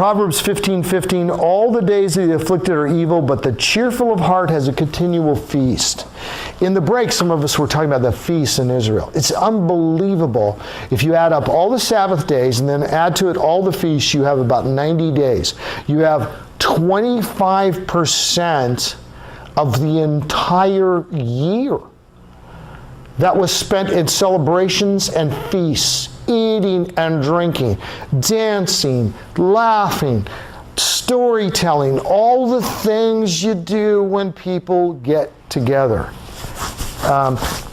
Proverbs 15:15, all the days of the afflicted are evil, but the cheerful of heart has a continual feast. In the break, some of us were talking about the feasts in Israel. It's unbelievable. If you add up all the Sabbath days and then add to it all the feasts, you have about 90 days. You have 25% of the entire year that was spent in celebrations and feasts, eating and drinking, dancing, laughing, storytelling, all the things you do when people get together.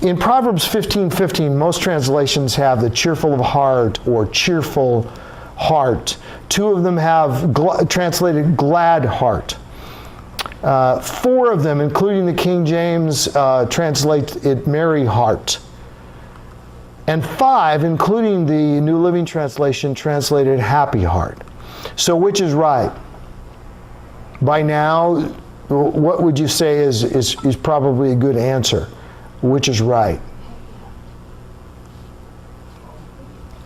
In Proverbs 15:15, most translations have the cheerful of heart or cheerful heart. Two of them have translated glad heart. Four of them, including the King James, translate it merry heart. And five, including the New Living Translation, translated happy heart. So which is right? By now, what would you say is probably a good answer? Which is right?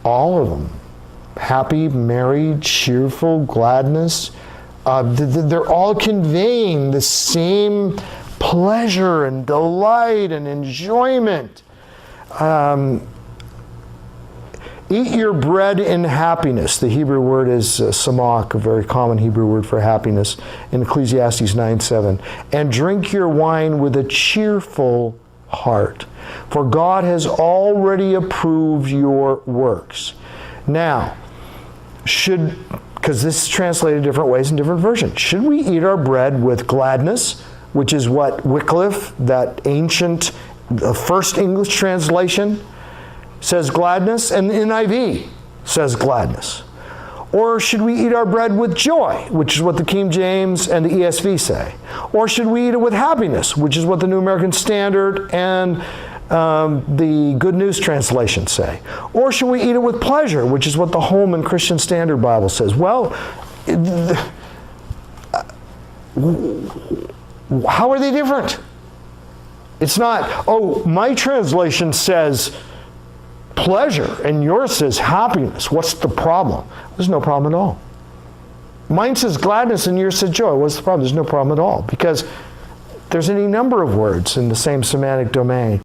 All of them. Happy, merry, cheerful, gladness. They're all conveying the same pleasure and delight and enjoyment. Eat your bread in happiness. The Hebrew word is samak, a very common Hebrew word for happiness, in Ecclesiastes 9:7. And drink your wine with a cheerful heart, for God has already approved your works. Now, because this is translated different ways in different versions, should we eat our bread with gladness, which is what Wycliffe, that ancient first English translation, says gladness, and the NIV says gladness? Or should we eat our bread with joy, which is what the King James and the ESV say? Or should we eat it with happiness, which is what the New American Standard and the Good News Translation say? Or should we eat it with pleasure, which is what the Holman Christian Standard Bible says? Well, how are they different? It's not, oh, my translation says pleasure and yours says happiness. What's the problem? There's no problem at all. Mine says gladness and yours says joy. What's the problem? There's no problem at all, because there's any number of words in the same semantic domain.